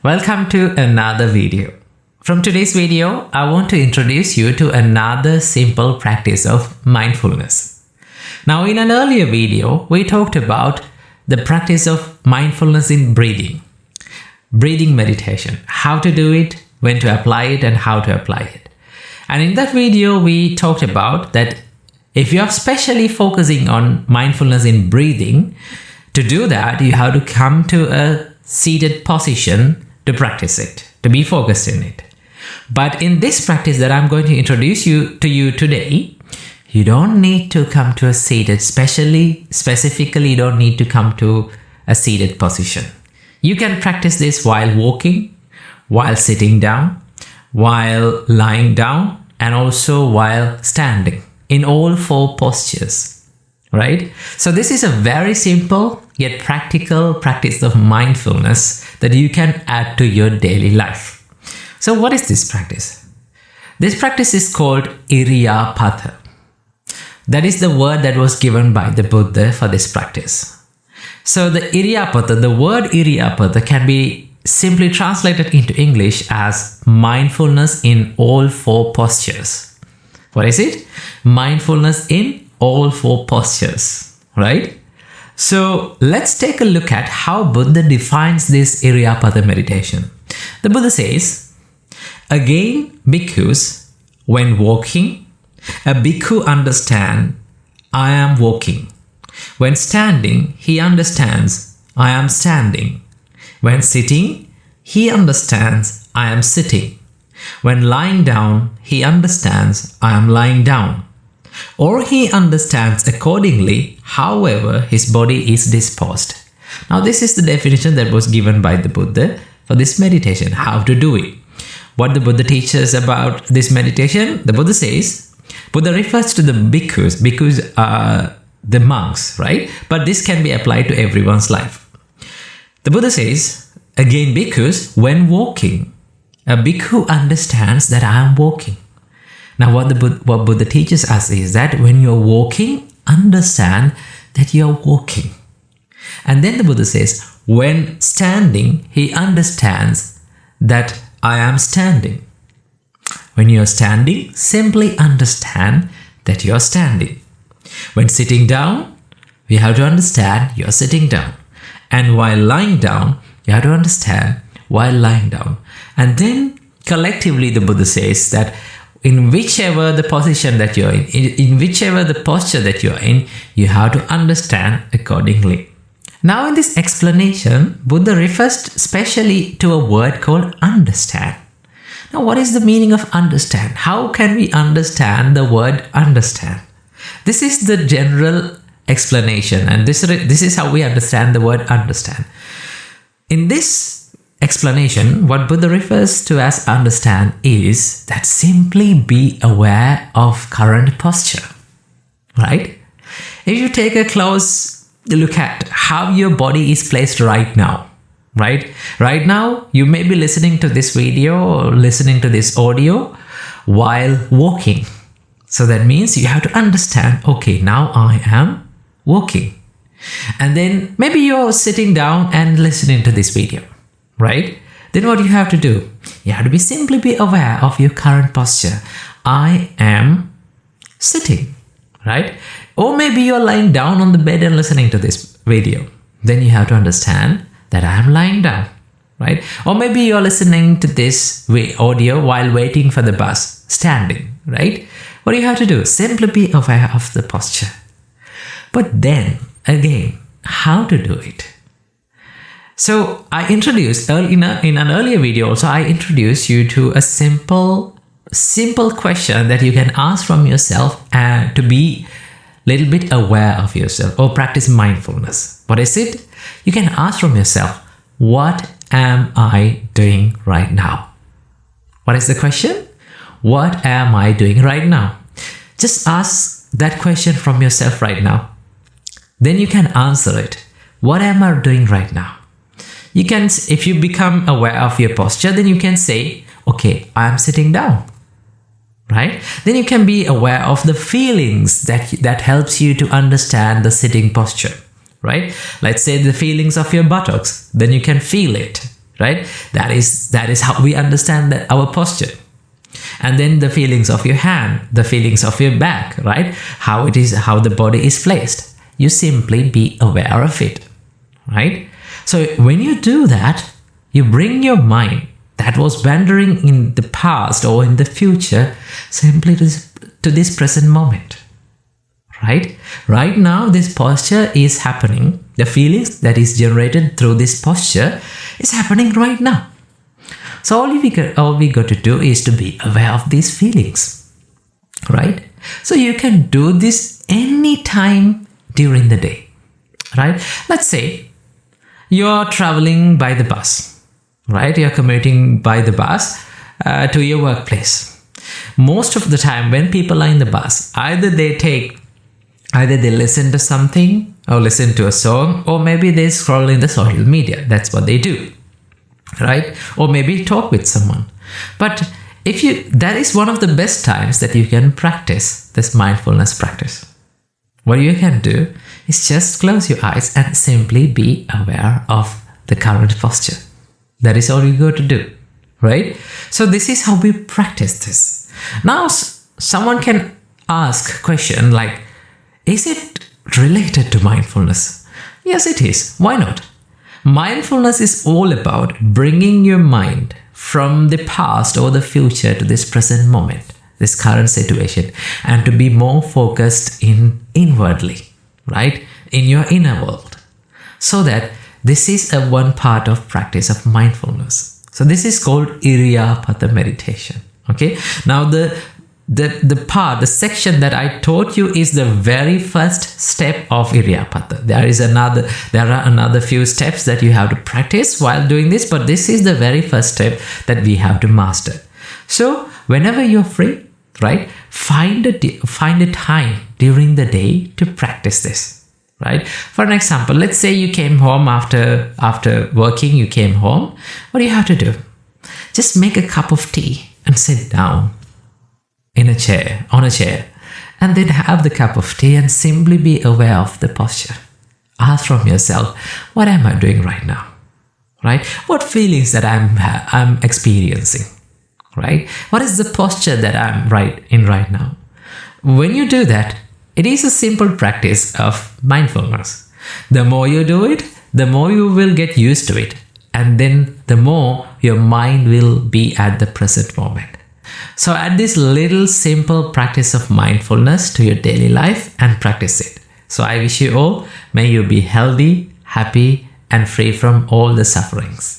Welcome to another video. From today's video, I want to introduce you to another simple practice of mindfulness. Now, in an earlier video, we talked about the practice of mindfulness in breathing meditation, how to do it, when to apply it, and how to apply it. And in that video, we talked about that if you are specially focusing on mindfulness in breathing, to do that, you have to come to a seated position to practice it, to be focused in it. But in this practice that I'm going to introduce to you today, you don't need to come to a seated, specifically, you don't need to come to a seated position. You can practice this while walking, while sitting down, while lying down, and also while standing, in all four postures, right? So this is a very simple yet practical practice of mindfulness that you can add to your daily life. So what is this practice? This practice is called Iriyapatha. That is the word that was given by the Buddha for this practice. So the Iriyapatha, the word Iriyapatha can be simply translated into English as mindfulness in all four postures. What is it? Mindfulness in all four postures, right? So let's take a look at how Buddha defines this Iriyapatha meditation. The Buddha says, again, bhikkhus, when walking, a bhikkhu understands, I am walking. When standing, he understands, I am standing. When sitting, he understands, I am sitting. When lying down, he understands, I am lying down. Or he understands accordingly, however his body is disposed. Now this is the definition that was given by the Buddha for this meditation, how to do it. What the Buddha teaches about this meditation, the Buddha says, Buddha refers to the bhikkhus. Bhikkhus are the monks, right? But this can be applied to everyone's life. The Buddha says, again, bhikkhus, when walking, a bhikkhu understands that I am walking. Now what Buddha teaches us is that when you're walking, understand that you're walking. And then the Buddha says, when standing, he understands that I am standing. When you're standing, simply understand that you're standing. When sitting down, you have to understand you're sitting down. And while lying down, you have to understand while lying down. And then collectively the Buddha says that in whichever the position that you're in whichever the posture that you're in, you have to understand accordingly. Now in this explanation, Buddha refers specially to a word called understand. Now what is the meaning of understand? How can we understand the word understand? This is the general explanation, and this is how we understand the word understand. In this explanation, what Buddha refers to as understand is that simply be aware of current posture, right? If you take a close look at how your body is placed right now, right? Right now, you may be listening to this video or listening to this audio while walking. So that means you have to understand, okay, now I am walking. And then maybe you're sitting down and listening to this video, right? Then what you have to do? You have to simply be aware of your current posture. I am sitting, right? Or maybe you're lying down on the bed and listening to this video. Then you have to understand that I am lying down, right? Or maybe you're listening to this audio while waiting for the bus, standing, right? What do you have to do? Simply be aware of the posture. But then, again, how to do it? So I introduced, in an earlier video also, I introduced you to a simple question that you can ask from yourself and to be a little bit aware of yourself or practice mindfulness. What is it? You can ask from yourself, what am I doing right now? What is the question? What am I doing right now? Just ask that question from yourself right now. Then you can answer it. What am I doing right now? You can, if you become aware of your posture, then you can say, okay, I'm sitting down, right? Then you can be aware of the feelings that helps you to understand the sitting posture, right? Let's say the feelings of your buttocks, then you can feel it, right? That is how we understand that our posture. And then the feelings of your hand, the feelings of your back, right? How the body is placed. You simply be aware of it, right? So when you do that, you bring your mind that was wandering in the past or in the future simply to this present moment, right? Right now, this posture is happening. The feelings that is generated through this posture is happening right now. So all we got to do is to be aware of these feelings, right? So you can do this anytime during the day, right? Let's say you're traveling by the bus, right? You're commuting by the bus to your workplace. Most of the time when people are in the bus, either they listen to something or listen to a song, or maybe they scroll in the social media. That's what they do, right? Or maybe talk with someone. But that is one of the best times that you can practice this mindfulness practice. What you can do is just close your eyes and simply be aware of the current posture. That is all you got to do, right? So this is how we practice this. Now, someone can ask a question like, is it related to mindfulness? Yes, it is. Why not? Mindfulness is all about bringing your mind from the past or the future to this present moment, this current situation, and to be more focused inwardly, right? In your inner world. So that this is a one part of practice of mindfulness. So this is called Iriyapatha meditation. Okay. Now the section that I taught you is the very first step of Iriyapatha. There are another few steps that you have to practice while doing this, but this is the very first step that we have to master. So whenever you're free, right, find a time during the day to practice this, right? For an example, let's say you came home after working, you came home. What do you have to do? Just make a cup of tea and sit down on a chair, and then have the cup of tea and simply be aware of the posture. Ask from yourself, what am I doing right now? Right? What feelings that I'm experiencing? Right? What is the posture that I'm in right now? When you do that, it is a simple practice of mindfulness. The more you do it, the more you will get used to it, and then the more your mind will be at the present moment. So add this little simple practice of mindfulness to your daily life and practice it. So I wish you all, may you be healthy, happy, and free from all the sufferings.